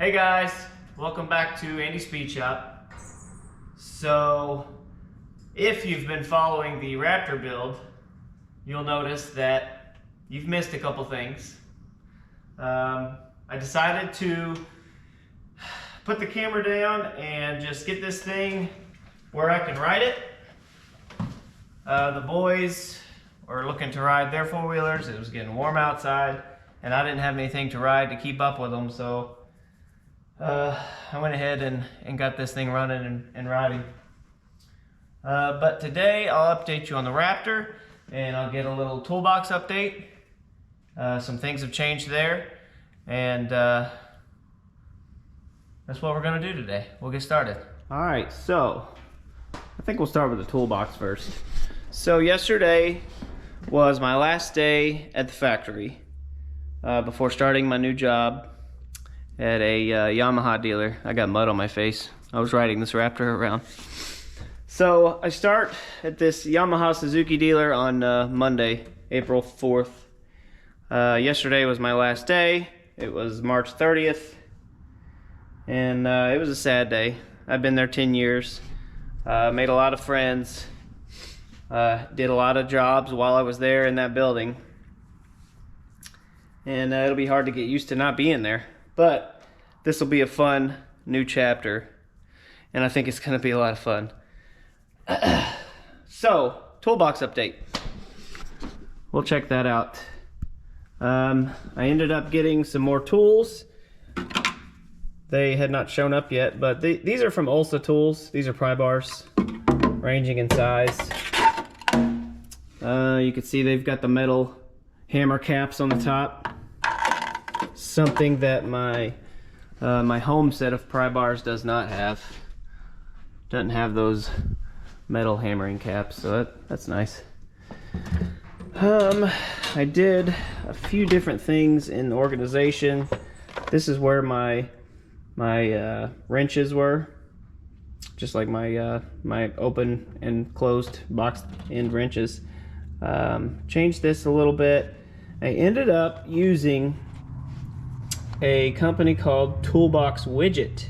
Hey guys, welcome back to Andy's Speed Shop. So, if you've been following the Raptor build, you'll notice that you've missed a couple things. I decided to put the camera down and just get this thing where I can ride it. The boys were looking to ride their four-wheelers. It was getting warm outside, and I didn't have anything to ride to keep up with them, so I went ahead and got this thing running and riding. But today I'll update you on the Raptor, and I'll get a little toolbox update. Some things have changed there, and that's what we're going to do today. We'll get started. Alright, so I think we'll start with the toolbox first. So yesterday was my last day at the factory before starting my new job at a Yamaha dealer. I got mud on my face. I was riding this Raptor around. So I start at this Yamaha Suzuki dealer on Monday, April 4th. Yesterday was my last day. It was March 30th. And it was a sad day. I've been there 10 years. Made a lot of friends. Did a lot of jobs while I was there in that building. And it'll be hard to get used to not being there. But this will be a fun new chapter, and I think it's going to be a lot of fun. So, toolbox update. We'll check that out. I ended up getting some more tools. They had not shown up yet, but these are from Ulsa Tools. These are pry bars, ranging in size. You can see they've got the metal hammer caps on the top. Something that my home set of pry bars does not have. Doesn't have those metal hammering caps, so that's nice. I did a few different things in organization. This is where my wrenches were, just like my open and closed box end wrenches. Changed this a little bit. I ended up using a company called Toolbox Widget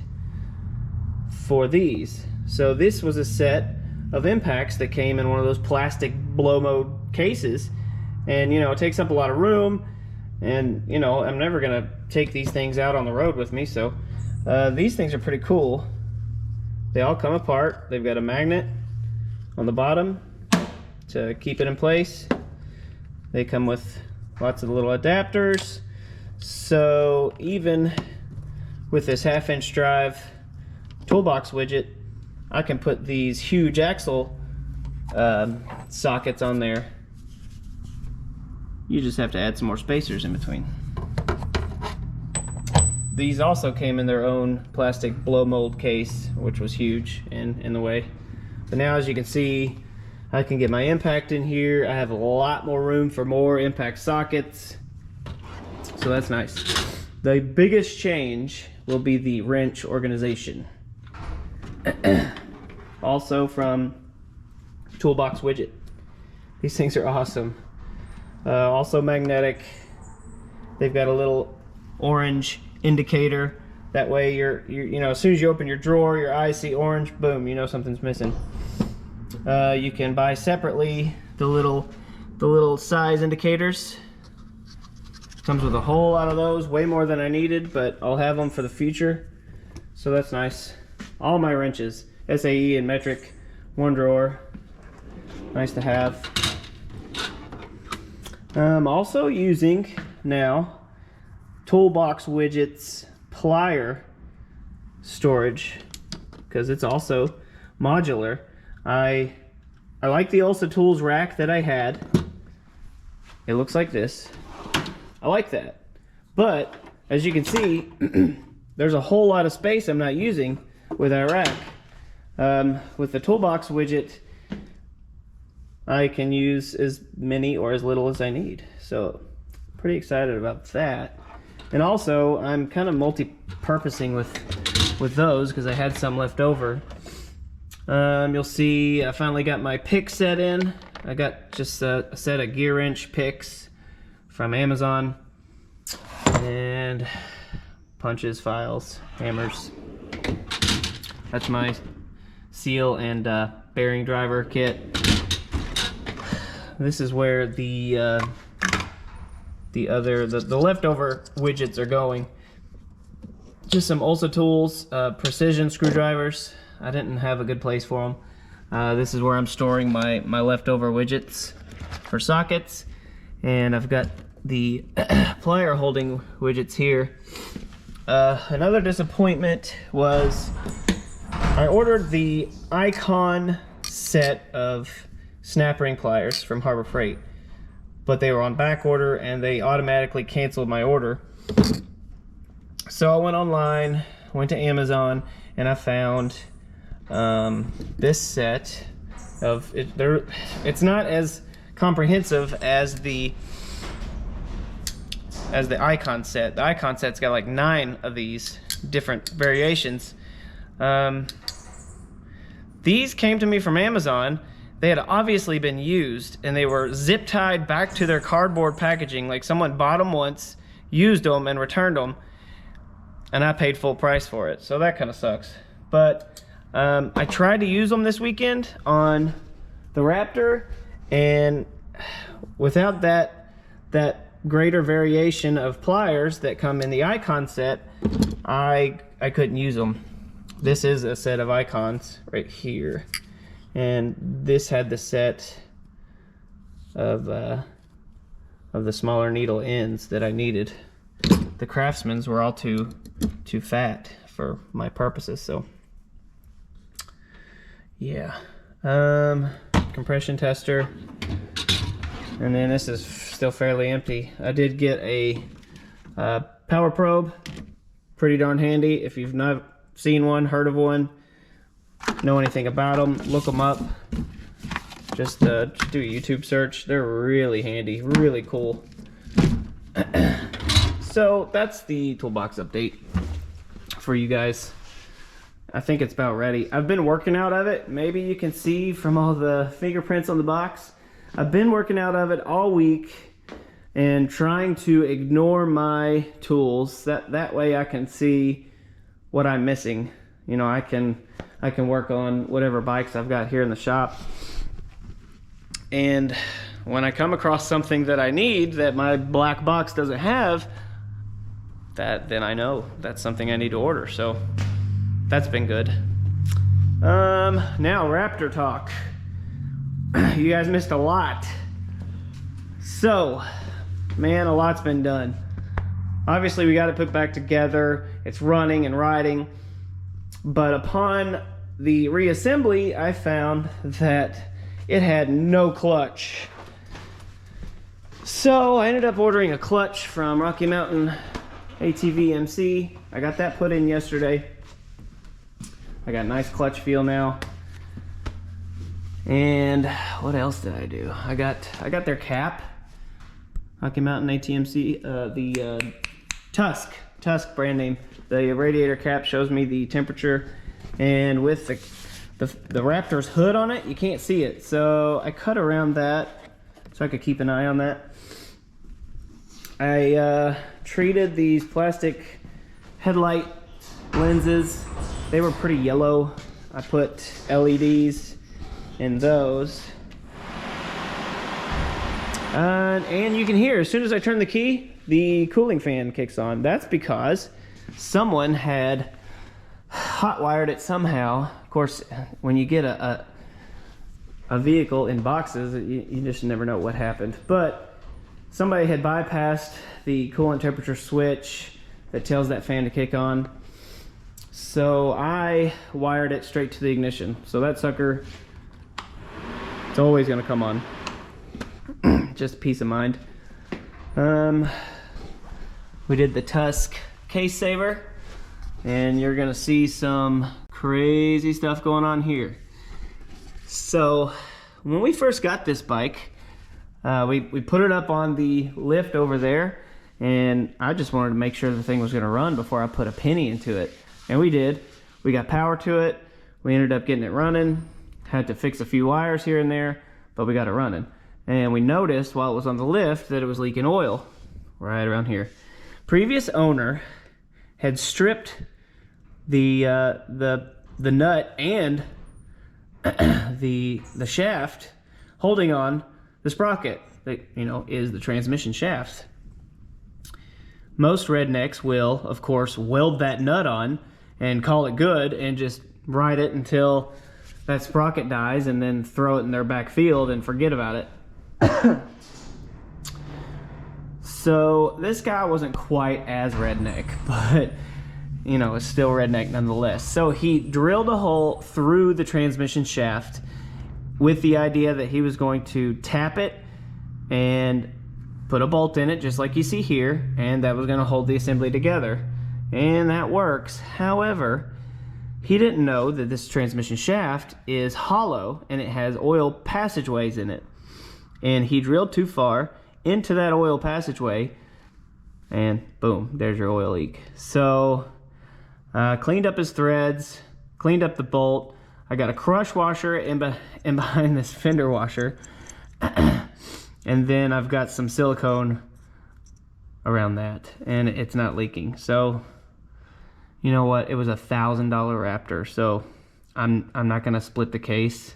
for these. So this was a set of impacts that came in one of those plastic blow mold cases, and you know, it takes up a lot of room, and you know, I'm never gonna take these things out on the road with me, so these things are pretty cool. They all come apart. They've got a magnet on the bottom to keep it in place. They come with lots of little adapters. So even with this 1/2-inch drive toolbox widget, I can put these huge axle sockets on there. You just have to add some more spacers in between. These also came in their own plastic blow mold case, which was huge and in the way. But now, as you can see, I can get my impact in here. I have a lot more room for more impact sockets. So that's nice. The biggest change will be the wrench organization. Also from Toolbox Widget. These things are awesome. Also magnetic. They've got a little orange indicator. That way you know, as soon as you open your drawer, your eyes see orange, boom, you know something's missing. You can buy separately the little size indicators. Comes with a whole lot of those, way more than I needed, but I'll have them for the future. So that's nice. All my wrenches, SAE and metric, one drawer. Nice to have. I'm also using now Toolbox Widget's plier storage, because it's also modular. I like the Ulsa Tools rack that I had. It looks like this. I like that, but as you can see, there's a whole lot of space I'm not using with that rack. With the Toolbox Widget, I can use as many or as little as I need, so pretty excited about that. And also, I'm kind of multi-purposing with those because I had some left over. You'll see I finally got my pick set in. I got just a set of gear wrench picks from Amazon, and punches, files, hammers. That's my seal and bearing driver kit. This is where the leftover widgets are going. Just some Ulsa tools, precision screwdrivers. I didn't have a good place for them. This is where I'm storing my leftover widgets for sockets, and I've got the plier holding widgets here. Another disappointment was I ordered the Icon set of snap ring pliers from Harbor Freight, but they were on back order and they automatically canceled my order. So I went online, went to Amazon, and I found this set of it's not as comprehensive as the Icon set. The Icon set's got like 9 of these different variations. These came to me from Amazon. They had obviously been used, and they were zip tied back to their cardboard packaging. Like someone bought them once, used them, and returned them, and I paid full price for it. So that kind of sucks. But I tried to use them this weekend on the Raptor, and without that greater variation of pliers that come in the Icon set, I couldn't use them. This is a set of Icons right here, and this had the set of the smaller needle ends that I needed. The Craftsman's were all too fat for my purposes, so yeah. Compression tester, and then this is still fairly empty. I did get a power probe, pretty darn handy. If you've not seen one, heard of one, know anything about them, look them up. Just do a YouTube search. They're really handy, really cool. So that's the toolbox update for you guys. I think it's about ready. I've been working out of it. Maybe you can see from all the fingerprints on the box. I've been working out of it all week and trying to ignore my tools. That way I can see what I'm missing. You know, I can work on whatever bikes I've got here in the shop. And when I come across something that I need that my black box doesn't have, then I know that's something I need to order. So that's been good. Now Raptor talk. You guys missed a lot. So, man, a lot's been done. Obviously, we got it put back together. It's running and riding. But upon the reassembly, I found that it had no clutch. So I ended up ordering a clutch from Rocky Mountain ATV MC. I got that put in yesterday. I got a nice clutch feel now. And what else did I do? I got their cap. Rocky Mountain ATMC, the Tusk brand name. The radiator cap shows me the temperature, and with the Raptor's hood on it, you can't see it. So I cut around that so I could keep an eye on that. I treated these plastic headlight lenses. They were pretty yellow. I put LEDs in those. And you can hear, as soon as I turn the key, the cooling fan kicks on. That's because someone had hot wired it somehow. Of course, when you get a vehicle in boxes, you just never know what happened. But somebody had bypassed the coolant temperature switch that tells that fan to kick on. So I wired it straight to the ignition. So that sucker, it's always gonna come on. Just peace of mind. We did the Tusk case saver, and you're gonna see some crazy stuff going on here. So when we first got this bike, we put it up on the lift over there, and I just wanted to make sure the thing was gonna run before I put a penny into it. And we did. We got power to it. We ended up getting it running. Had to fix a few wires here and there, but we got it running. And we noticed while it was on the lift that it was leaking oil right around here. Previous owner had stripped the nut and the shaft holding on the sprocket that, you know, is the transmission shaft. Most rednecks will, of course, weld that nut on and call it good and just ride it until that sprocket dies and then throw it in their back field and forget about it. So this guy wasn't quite as redneck, but you know, it's still redneck nonetheless. So he drilled a hole through the transmission shaft with the idea that he was going to tap it and put a bolt in it, just like you see here, and that was going to hold the assembly together. And that works. However, he didn't know that this transmission shaft is hollow and it has oil passageways in it. And he drilled too far into that oil passageway, and boom, there's your oil leak. So cleaned up his threads, cleaned up the bolt. I got a crush washer in behind this fender washer. And then I've got some silicone around that, and it's not leaking. So, you know what? It was $1,000 Raptor, so I'm not gonna split the case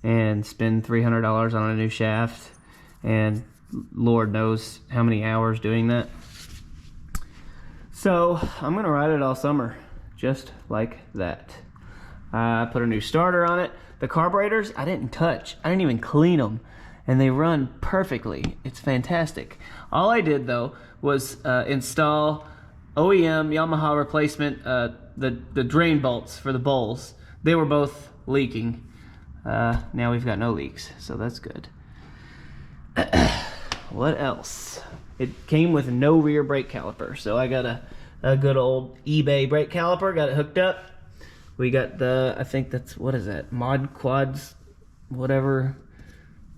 and spend $300 on a new shaft, and Lord knows how many hours doing that. So I'm gonna ride it all summer, just like that. I put a new starter on it. The carburetors I didn't touch. I didn't even clean them, and they run perfectly. It's fantastic. All I did though was install OEM Yamaha replacement, the drain bolts for the bowls. They were both leaking. Now we've got no leaks, so that's good. What else? It came with no rear brake caliper, so I got a good old eBay brake caliper, got it hooked up. We got the, I think that's, what is that, Mod Quads, whatever,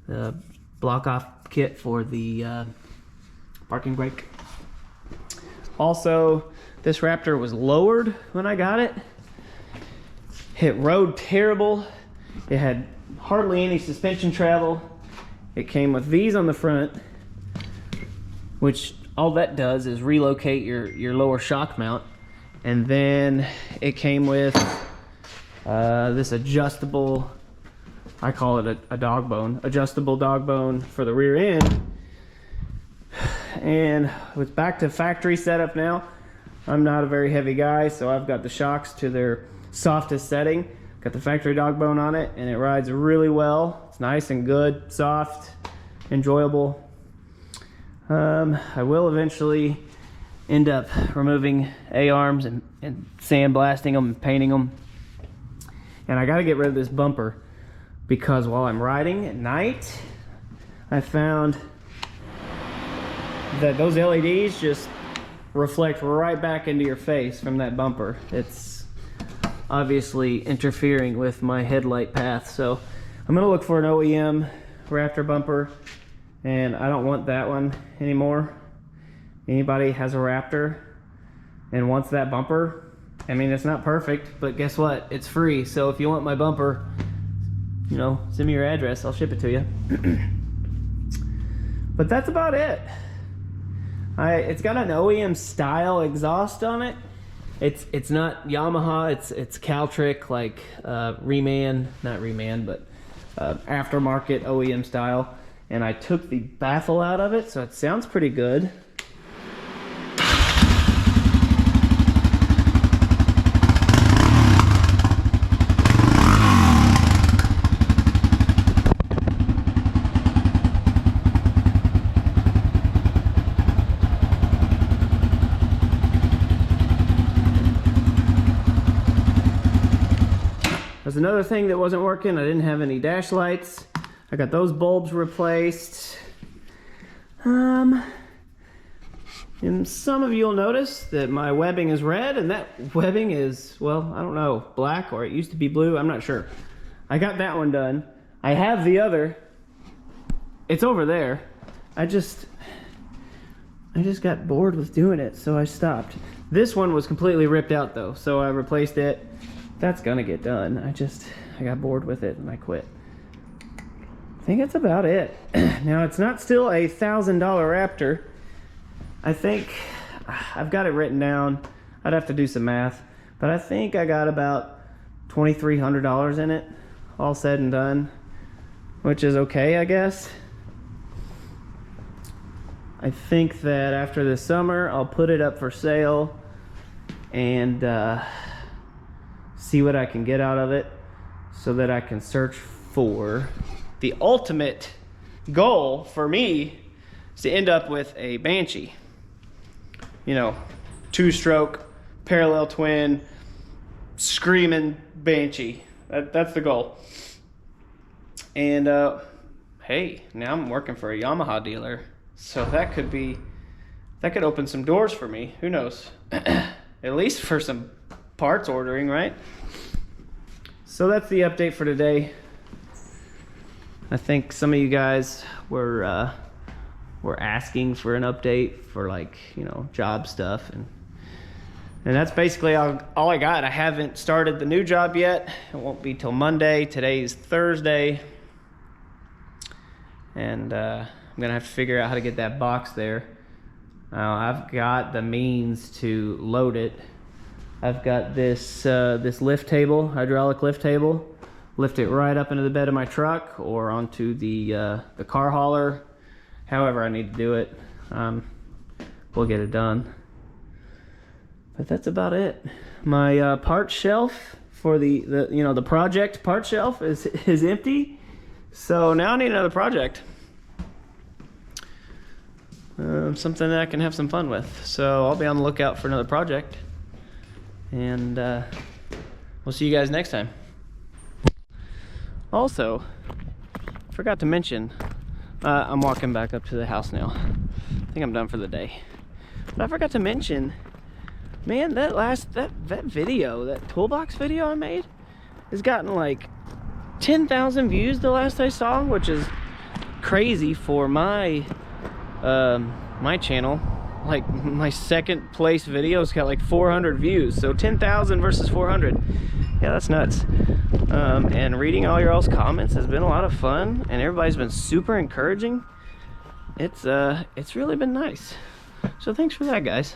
the block off kit for the parking brake. Also, this Raptor was lowered when I got it. It rode terrible. It had hardly any suspension travel. It came with these on the front, which all that does is relocate your lower shock mount. And then it came with this adjustable, I call it a dog bone, adjustable dog bone for the rear end. And it's back to factory setup now. I'm not a very heavy guy, so I've got the shocks to their softest setting. Got the factory dog bone on it, and it rides really well. It's nice and good, soft, enjoyable. I will eventually end up removing A-arms and sandblasting them and painting them. And I gotta get rid of this bumper because while I'm riding at night, I found that those LEDs just reflect right back into your face from that bumper. It's obviously interfering with my headlight path. So I'm gonna look for an OEM Raptor bumper, and I don't want that one anymore. Anybody has a Raptor and wants that bumper, I mean, it's not perfect, but guess what? It's free. So if you want my bumper, you know, send me your address, I'll ship it to you. But that's about it. It's got an OEM style exhaust on it. It's not Yamaha, it's Caltrick, like Reman, not Reman, but aftermarket OEM style. And I took the baffle out of it, so it sounds pretty good. There's another thing that wasn't working. I didn't have any dash lights. I got those bulbs replaced. And some of you will notice that my webbing is red, and that webbing is, well, I don't know, black, or it used to be blue. I'm not sure. I got that one done. I have the other. It's over there. I just got bored with doing it, so I stopped. This one was completely ripped out though, so I replaced it. That's gonna get done. I got bored with it and I quit. I think that's about it. Now, it's not still a $1,000 Raptor. I think I've got it written down. I'd have to do some math, but I think I got about $2,300 in it, all said and done, which is okay, I guess. I think that after the summer, I'll put it up for sale and see what I can get out of it so that I can search for the ultimate goal for me is to end up with a Banshee. You know, 2-stroke, parallel twin, screaming Banshee. That's the goal. And hey, now I'm working for a Yamaha dealer, so that could open some doors for me. Who knows? At least for some parts ordering, right? So that's the update for today. I think some of you guys were asking for an update for, like, you know, job stuff, and that's basically all I got. I haven't started the new job yet. It won't be till Monday. Today's Thursday, and I'm gonna have to figure out how to get that box there. I've got the means to load it. I've got this this lift table, hydraulic lift table. Lift it right up into the bed of my truck or onto the car hauler. However I need to do it, we'll get it done. But that's about it. My part shelf for the project part shelf is empty. So now I need another project. Something that I can have some fun with. So I'll be on the lookout for another project. And we'll see you guys next time. Also, forgot to mention, I'm walking back up to the house now. I think I'm done for the day. But I forgot to mention, man, that video, that toolbox video I made, has gotten like 10,000 views the last I saw, which is crazy for my my channel. Like, my second place video's got like 400 views, so 10,000 versus 400. Yeah, that's nuts. And reading all your all's comments has been a lot of fun, and everybody's been super encouraging. It's really been nice. So thanks for that, guys.